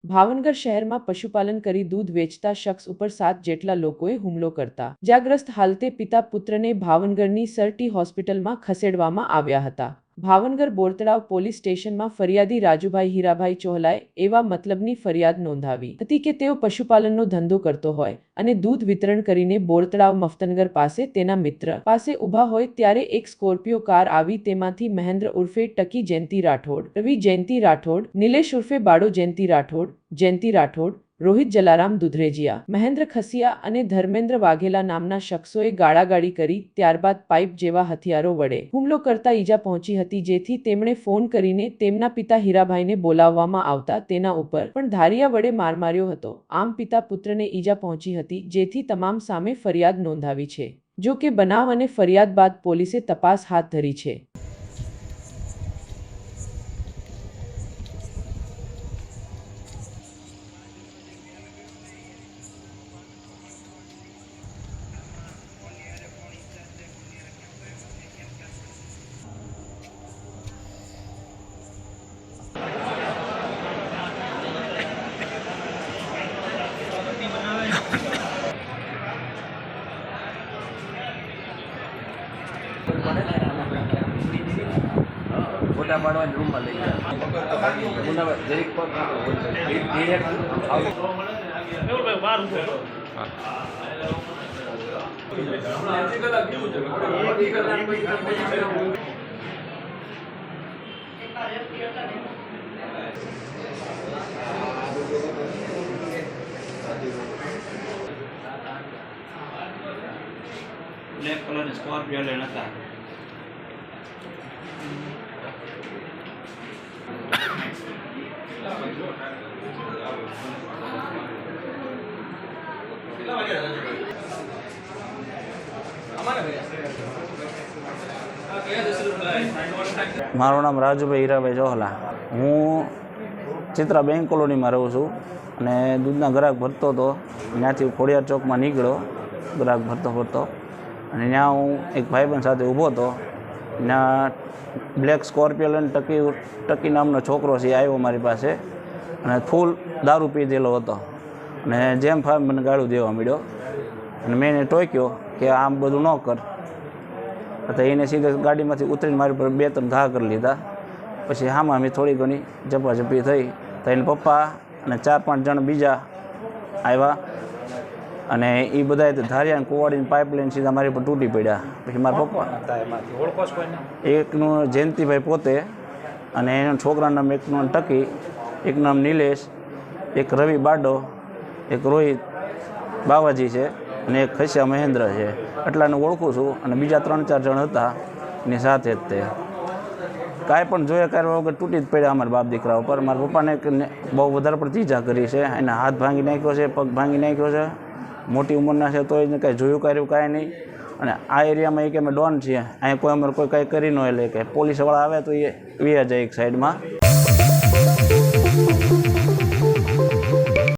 ભાવનગર શહેરમાં પશુપાલન કરી દૂધ વેચતા શખ્સ ઉપર 7 જેટલા લોકોએ હુમલો કરતા ઇજાગ્રસ્ત હાલતે પિતા પુત્રને ભાવનગરની સરટી હોસ્પિટલમાં ખસેડવામાં આવ્યા હતા। ભાવનગર બોરતળાવ પોલીસ સ્ટેશનમાં ફરિયાદી રાજુભાઈ હીરાભાઈ ચોહલાએ એવા મતલબની ફરિયાદ નોંધાવી હતી કે તેઓ પશુપાલનનો ધંધો કરતો હોય અને દૂધ વિતરણ કરીને બોરતળાવ મફતનગર પાસે તેના મિત્ર પાસે ઊભા હોય ત્યારે એક સ્કોર્પિયો કાર આવી તેમાંથી મહેન્દ્ર ઉર્ફે ટકી જયંતિ રાઠોડ, રવિ જયંતિ રાઠોડ, નિલેશ ઉર્ફે બાળો જયંતિ રાઠોડ, રોહિત જલારામ દુધરેજિયા, મહેન્દ્ર ખસિયા અને ધર્મેન્દ્ર વાઘેલા નામના શખ્સોએ ગાળાગાળી કરી ત્યારબાદ પાઇપ જેવા હથિયારો વડે હુમલો કરતા ઈજા પહોંચી હતી, જેથી તેમણે ફોન કરીને તેમના પિતા હીરાભાઈને બોલાવવામાં આવતા તેના ઉપર પણ ધારિયા વડે માર માર્યો હતો। આમ પિતા પુત્રને ઈજા પહોંચી હતી, જેથી તમામ સામે ફરિયાદ નોંધાવી છે। જો કે બનાવ અને ફરિયાદ બાદ પોલીસે તપાસ હાથ ધરી છે। ફોટા પાડવાની રૂમમાં લઈ બ્લેક કલરની સ્કોર્પિયો લઈને હતા। મારું નામ રાજુભાઈ હીરાભાઈ ચોહલા। હું ચિત્રા બેંક કોલોનીમાં રહું છું અને દૂધના ગ્રાહક ભરતો હતો। ત્યાંથી ખોડિયાર ચોકમાં નીકળ્યો ગ્રાહક ભરતો અને ત્યાં હું એક ભાઈબંધ સાથે ઊભો હતો। ત્યાં બ્લેક સ્કોર્પિયો લઈને ટકી નામનો છોકરો છે આવ્યો મારી પાસે અને ફૂલ દારૂ પીધેલો હતો અને જેમ ફામ મને ગાળું દેવા માંડ્યો અને મેં એને ટોક્યો કે આમ બધું ન કર, તો એને સીધે ગાડીમાંથી ઉતરીને મારી પર 2-3 ઘા કરી લીધા। પછી આમાં અમે થોડી ઘણી ઝપાઝપી થઈ તો એને પપ્પા અને 4-5 જણ બીજા આવ્યા અને એ બધા ધારિયા કુવાડીને પાઇપલાઇન સીધા મારી પર તૂટી પડ્યા। પછી મારા પપ્પા એકનું જયંતિભાઈ પોતે અને એના છોકરાનું નામ એકનું ટકી, એકનું નામ નિલેશ, એક રવિ બાડો, એક રોહિત બાવાજી છે અને એક ખસિયા મહેન્દ્ર છે। એટલાને ઓળખું છું અને બીજા 3-4 જણ હતા એની સાથે જ તે કાંઈ પણ જોયા કર્યા વગર તૂટી જ પડ્યા અમારા બાપ દીકરા ઉપર। મારા પપ્પાને બહુ વધારે પડતી ઈજા કરી છે, એના હાથ ભાંગી નાખ્યો છે, પગ ભાંગી નાખ્યો છે, મોટી ઉંમરના છે તો એને કાંઈ જોયું કર્યું કાંઈ નહીં। અને આ એરિયામાં એ કે અમે ડોન છીએ, અહીંયા કોઈ અમારે કોઈ કાંઈ કરી ન લે કે પોલીસવાળા આવે તો એ વ્યા જાય એક સાઈડમાં।